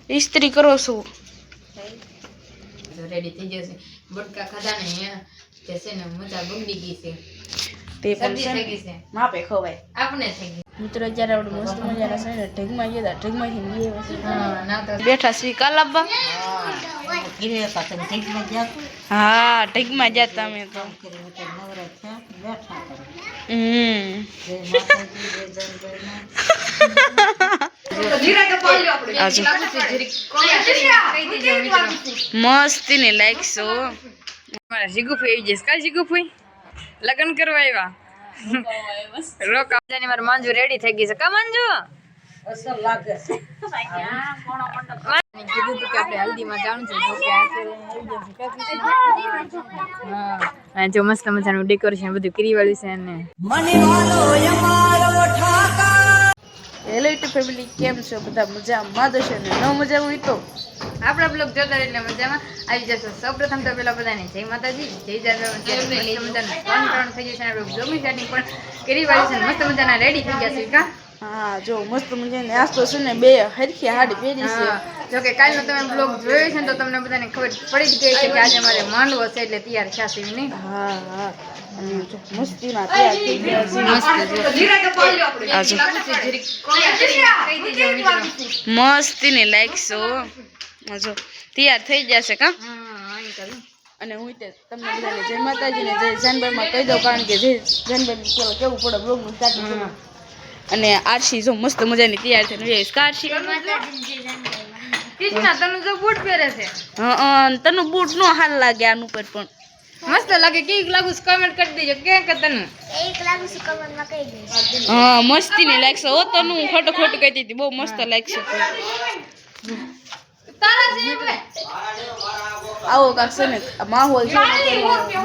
इस्त्री करो so ready થઈ ગયો છે બટકા ખાધા ને જૈસે ને મજા બગડી ગઈ છે તે પણ સબ્જી થઈ ગઈ છે માપે ખવાય આપણે થઈ ગઈ મિત્રો જ્યારે આપણે મસ્ત મજાના છે ને ઢગમાં ગયા ઢગમાંથી લઈએ હા ના તો બેઠા સી કાલાબા હા ગીરે પાસે ઠીકમાં ગયા હા ઢગમાં જતા અમે તો કિલોમીટર નવરા થયા બેઠા કરે જય હમ માતાજી જય જનગણના મસ્તી ને લાગશો મારા જીગુફઈ આવી જશે કા જીગુફઈ લગન કરવા આવ્યા રોકા જાની માર માંજુ રેડી થઈ ગઈ છે કા માંજુ અસર લાગે છે કીધું કે આપણે હલ્દીમાં જવાનું છે તો કે હા જો મસ્ત મજાનું ડેકોરેશન બધું કરી વાળ્યું છે અને હેલો યુટ્યુબ ફેમિલી કેમ છો બધા મજામાં દશો ને ન મજા હોય તો આપણા બ્લોગ જોતા એટલે મજામાં આવી જશો સૌપ્રથમ તો પેલા બધાને જય માતાજી જય જાદવ મસ્ત મજાનું કોન્ટ્રોલ થઈ જશે આપણે બ્લોગની સ્ટાર્ટિંગ પણ કરી વાળી છે મસ્ત મજાના રેડી થઈ ગયા છે કા હા જો મસ્ત મજાને નાસ્તો છે ને બે હરખી હાડી પહેરી છે જો કે કાલનો તમે બ્લોગ જોયો છે ને તો તમને બધાને ખબર પડી જ ગઈ છે કે આજે મારે માંડવો છે એટલે તૈયાર થશે નહીં હા હા મસ્તીમાં તૈયાર થઈ ગયા છે મસ્તી ને લાગશો જો તૈયાર થઈ જશે કા અને હું તમને બધાને જય માતાજી ને જય જાનભાઈમાં કહી દઉં કારણ કે જય જાનભાઈ કેવું પડે બ્લોગનું સ્ટાર્ટિંગ અને આરસી જો મસ્ત મજાની તૈયાર થઈને જઈશ કારસી કૃષ્ણા તને જો બૂટ પહેરે છે હા તને બૂટ નો હાલ લાગે આનું પર પણ મસ્ત લાગે કેવી લાગુ કમેન્ટ કરી દેજો કે તને એક લાગુ છે કમેન્ટ માં કહી દેજો હા મસ્તી ને લાગશે હો તને ખોટું ખોટું કહી દીધી બહુ મસ્ત લાગશે તારા જેવે આવો કાકસે ને માહોલ છે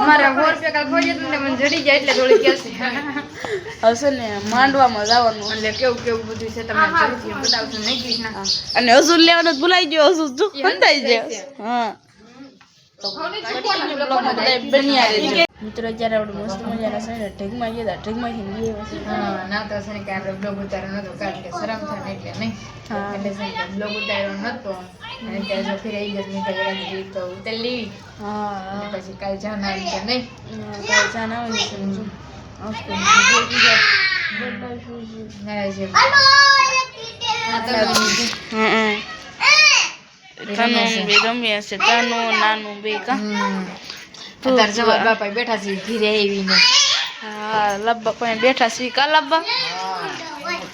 મારા 100 રૂપિયા કાલ ખોજે તો મને જડી જાય એટલે થોડી કેસે હશે ને માંડવામાં જવાનું એટલે કેવું કેવું બધું છે તમને જરૂરથી બતાવશું નહીં કૃષ્ણા અને હજુર લેવાનું ભૂલાઈ ગયો હજુર જો હંતાઈ જાય હા મિત્રો જ્યારે આપણે મસ્ત મજાના છે ને ઢગમાં ગયા ઢગમાંથી લઈએ હા ના તો છે ને કે આપણે બ્લોગ ઉતાર્યો નતો કારણ કે શરમ થાય એટલે નહીં એટલે છે કે બ્લોગ ઉતાર્યો નતો અને ત્યાં જો ફિર આવી જશે મીઠા તો ઉતારી લેવી હા પછી કાલ જાન આવી છે નહીં કાલ જાન આવી છે રમ્યા છે તાનું નાનું બે કા તાર જવા બાપા બેઠા છે ઘીરે આવીને હા લબ્બા પણ બેઠા છે કા લબ્બા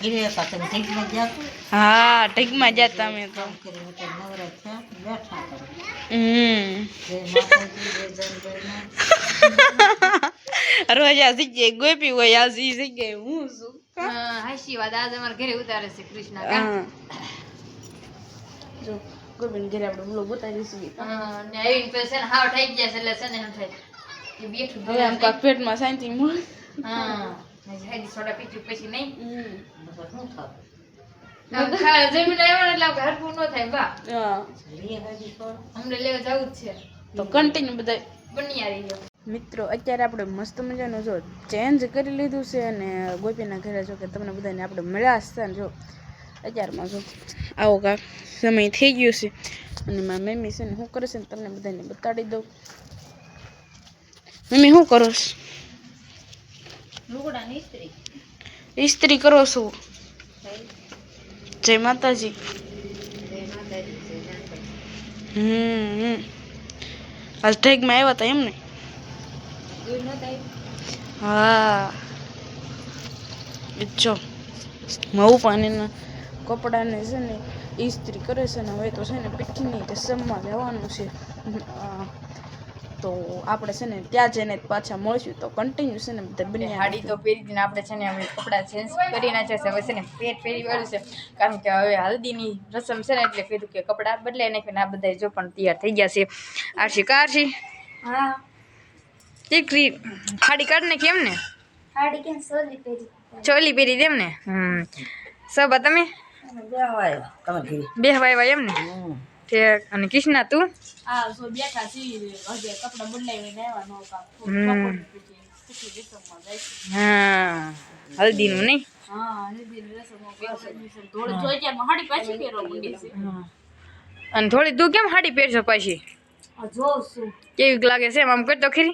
ગીરે પાસે ઠીકમાં ગયા હા ઢગમાં જતા અમે તો કિલોમીટર નવરા થયા બેઠા કરે જય માતાજી જય જનગણના રોજા જગ્યાએ ગોપી હોય આ જગ્યાએ હું છું હા હાસી વાત આજ અમારા ઘરે ઉતારે છે કૃષ્ણા કા જો ગોપીને ઘરે આપણે બ્લોગ ઉતારીશું હા ને આવીને પછી ને હાવ થઈ ગયા છે એટલે છે ને એમ થાય કે બેઠું હવે આમ કાક પેટમાં શાંતિ મળે હા હાજી સોડા પીતી પછી નહીં શું થાવ ખાય જમીન આવ્યો એટલે હરખું ન થાય બા હા લે હાજી પર અમને લેવા જવું જ છે તો કન્ટિન્યુ બધા બની આવી ગયો મિત્રો અત્યારે આપણે મસ્ત મજાનું જો ચેન્જ કરી લીધું છે અને ગોપીના ઘરે જો કે તમને બધાને આપણે મળ્યા છે ને જો અત્યારમાં જો આવો કાંક સમય થઈ ગયો છે અને મારી મમ્મી છે ને શું કરે છે ને તમને બધાને બતાડી દઉં મમ્મી શું કરો છો ઇસ્ત્રી કરો છો જય માતાજી આજ ઠેકમાં આવ્યા હતા એમ ને હા જો મવું પાણીના કપડાને છે ને ઇસ્ત્રી કરે છે ને હવે તો છે ને પીઠીની રસમમાં જવાનું છે તો આપણે છે ને ત્યાં જઈને પાછા મળશું તો કન્ટિન્યુ છે ને બધા બની હાડી તો પહેરી દીને આપણે છે ને હવે કપડાં ચેન્જ કરી નાખ્યા છે હવે છે ને પેટ પહેરી વાળું છે કારણ કે હવે હલ્દીની રસમ છે ને એટલે કીધું કે કપડાં બદલાઈ નાખ્યું ને આ બધા જો પણ તૈયાર થઈ ગયા છે આરસી કારસી હા દીકરી હાડી કાઢ નાખી એમ ને હાડી કેમ સોલી પહેરી ચોલી પહેરી દેમ ને સબા તમે બે હવાય એમ ને અને કૃષ્ણા તું આ સો બેઠા છી હજે કપડા બદલાવીને આવ્યા નો કા હા હલ્દી નું નહીં હા અને થોડી તું કેમ હાડી પહેરશો પાછી કેવી લાગે છે આમ કરતો ખરી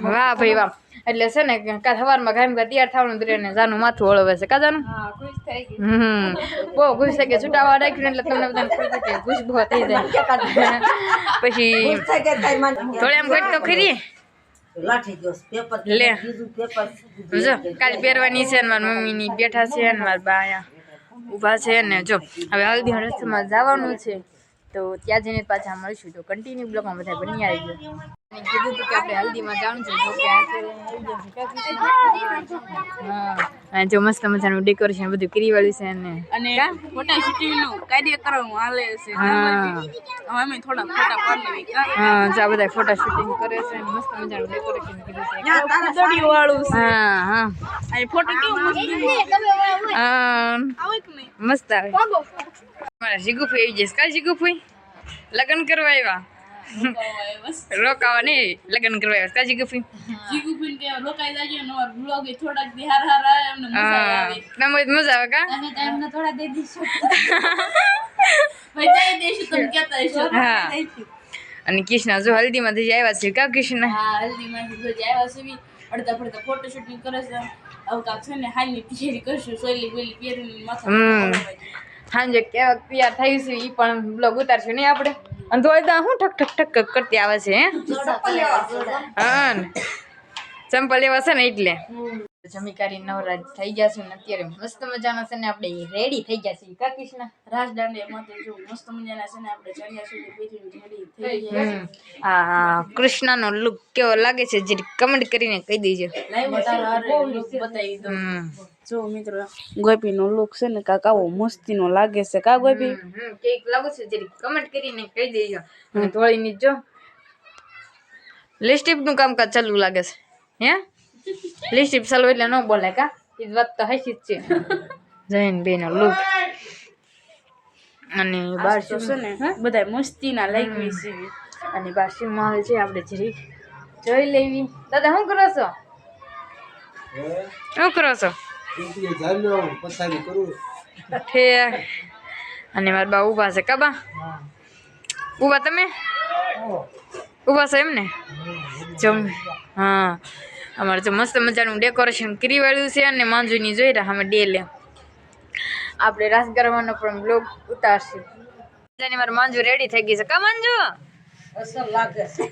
વાહ ભાઈ વાહ એટલે છે ને કાલ સવારમાં કાયમ તૈયાર થવાનું ને જાનું માથું હળવે છે કા જાનું બહુ ખુશ થઈ ગયા છૂટાવા રાખ્યું એટલે તમને બધાને ખુશ થઈ જાય ખુશ બહુ થઈ જાય પછી થોડી આમ કરતો ખરી લાઠી ગયો પેપર લે બીજું પેપર જો કાલ પહેરવાની છે ને મારી મમ્મીની બેઠા છે ને મારા બા અહીંયા ઊભા છે ને જો હવે હલ્દી રસમાં જવાનું છે તો ત્યાં જઈને પાછા મળીશું તો કન્ટિન્યુ બ્લોગમાં બધા બની આવી ગયો અને કીધું હતું કે આપણે હલ્દીમાં જવાનું છે તો કે હા અને જો મસ્ત મજાનું ડેકોરેશન બધું કરી વાળ્યું છે અને ફોટા શૂટિંગ નું કાર્યક્રમ હાલે છે અમે થોડા ફોટા પાડી લેવી હા જો આ બધા ફોટા શૂટિંગ કરે છે અને મસ્ત મજાનું ડેકોરેશન કર્યું છે દોડી વાળું છે હા હા આ ફોટો કેવો મસ્ત હા આવે કે નહીં મસ્ત આવે મારા જીગુફઈ આવી જશે કાલ જીગુફઈ લગ્ન કરવા આવ્યા રોકાવા નહીં લગ્ન કરવા આવ્યા કાલ જીગુફઈ જીગુબીન કે રોકાઈ જાજો નો બ્લોગ એ થોડાક દી હાર હાર આવે એમને મજા આવે તમે મજા આવે કા અને ટાઈમ થોડા દે દીશું ભાઈ દઈ દેશું તમે કહેતા હશો હા અને કૃષ્ણ જો હલ્દીમાં થઈ આવ્યા છે કા કૃષ્ણ હા હલ્દીમાંથી જો આવ્યા છે અડધા પડધા ફોટો શૂટિંગ કરે છે હવે કાક છે ને હાલની તૈયારી કરશું સોયલી બોલી પહેરીને માથા સાંજે કેવા તૈયાર થયું છે ઈ પણ બ્લોગ ઉતારશું નહીં આપણે અને તો હું ઠક ઠક ઠક કરતી આવે છે હે હા ચંપલ લેવા છે ને એટલે જમીકારી નવરાજ થઈ ગયા છે ને અત્યારે મસ્ત મજાના છે ને આપણે રેડી થઈ ગયા છે કા કૃષ્ણ રાસ દાંડિયા માટે જો મસ્ત મજાના છે ને આપણે ચણિયા સુધી પહેરીને રેડી થઈ ગયા આ કૃષ્ણનો લુક કેવો લાગે છે જરી કમેન્ટ કરીને કહી દેજો લાઈવ તારો હારે લુક બતાવી દો જો મિત્રો ગોપીનો લુક છે ને કાક આવો મસ્તીનો લાગે છે કા ગોપી કેક લાગે છે જરી કમેન્ટ કરીને કહી દેજો અને થોડીની જો લિપસ્ટિક નું કામકાજ ચાલુ લાગે છે હે લિપસ્ટિક ચાલુ એટલે ન બોલે કા એ વાત તો હસી જ છે જૈન બેનો લુક અને બાર તો છે ને બધા મસ્તીના લાગી છે અને બાથરૂમમાં આવે છે આપણે જરી જોઈ લેવી દાદા શું કરો છો શું કરો છો ઠેક અને મારા બા ઊભા છે કાબા ઊભા તમે ઊભા છો એમ ને જમ હા અમારે તો મસ્ત મજાનું ડેકોરેશન કરી વાળ્યું છે અને માંજુની જોઈ રહ્યા અમે ડેલે આપણે રાસ ગરબાનો પણ બ્લોગ ઉતારશું મારે માંજુ રેડી થઈ ગઈ છે કા માંજુ અસર લાગે છે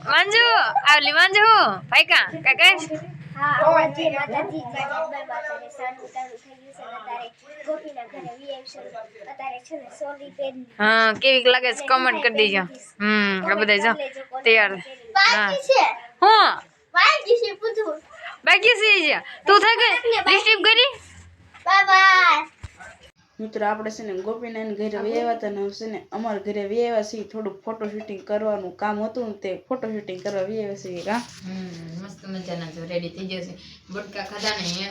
માંજુ આવલી માંજુ ભાઈ કા કાકા હા આજે માતાજી માતાજી સાન ઉતારું થઈ ગયું છે અત્યારે ગોપીના ઘરે વીઆઈ શરૂ અત્યારે છે ને સોલી પેન હા કેવી લાગે છે કમેન્ટ કરી દેજો આ બધા જો તૈયાર હા હું બાય છે પૂછું બાકી છે તું થઈ ગઈ લિપસ્ટિક કરી બાય બાય મિત્રો આપણે છે ને ગોપીનાની ઘરે આવ્યા હતા ને છે ને અમારા ઘરે આવ્યા છીએ થોડુંક ફોટો શૂટિંગ કરવાનું કામ હતું ને તે ફોટો શૂટિંગ કરવા આવ્યા છીએ કા મસ્ત મજાના જો રેડી થઈ ગયો છે બટકા ખાધા ને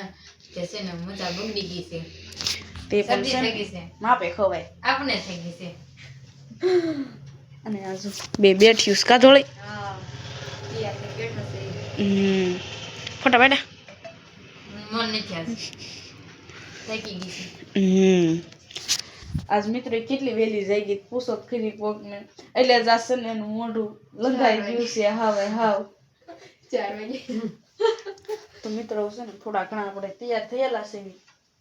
તે છે ને મજા બગડી ગઈ છે તે પણ છે થઈ ગઈ છે ને માપે ખવાય આપણે થઈ ગઈ છે અને આજુ બે બેઠ્યું કા ધોળી હા ઈ આપણે બેઠો છે ફોટા બેટા મન નથી આજ થઈ ગઈ છે આજ મિત્રો કેટલી વહેલી જઈ ગઈ પૂછો ખરી કોક ને એટલે જ આ છે ને એનું મોઢું લંગાઈ ગયું છે હાવે હાવ 4 વાગે તો મિત્રો છે ને થોડા ઘણા આપણે તૈયાર થયેલા છે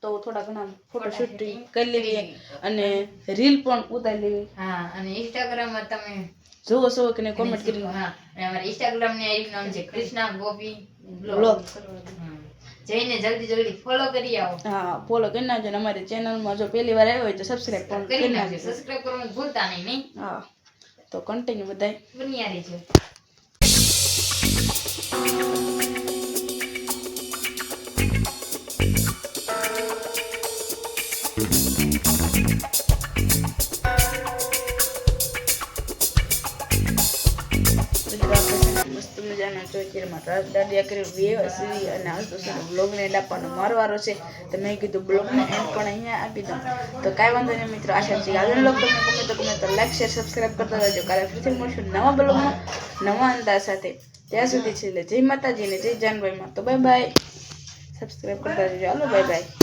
તો થોડા ઘણા ફોટો શૂટિંગ કરી લેવી અને રીલ પણ ઉતારી લેવી હા અને ઇન્સ્ટાગ્રામ માં તમે જોવો છો કે ને કોમેન્ટ કરીને હા અને અમારા ઇન્સ્ટાગ્રામ ની આઈડી નામ છે કૃષ્ણા ગોપી બ્લોગ જઈને જલ્દી ફોલો કરી આવો હા ફોલો કરી નાખજો ને અમારી ચેનલમાં જો પહેલી વાર આવ્યો હોય તો સબસ્ક્રાઇબ પણ કરી કરી નાખજો નાખજો સબસ્ક્રાઇબ કરવાનું ભૂલતા નહીં હા તો કન્ટિન્યુ બધાય બન્યા રહેજો મસ્ત મજાના ચોચેરમાં રાસ દાંડિયા કરી વેવા સીવી અને આજ તો છે બ્લોગને એડ આપવાનો મારવારો છે તો મેં કીધું બ્લોગને એન્ડ પણ અહીંયા આપી દઉં તો કાંઈ વાંધો નહીં મિત્રો આશા છે આગળ બ્લોગ તમને ગમે તો લાઈક શેર સબસ્ક્રાઈબ કરતા રહેજો કાલે ફરીથી મળશું નવા બ્લોગમાં નવા અંદાજ સાથે ત્યાં સુધી છેલ્લે જય માતાજી ને જય જાનભાઈમાં તો બાય બાય સબસ્ક્રાઈબ કરતા જજો. હાલો બાય બાય.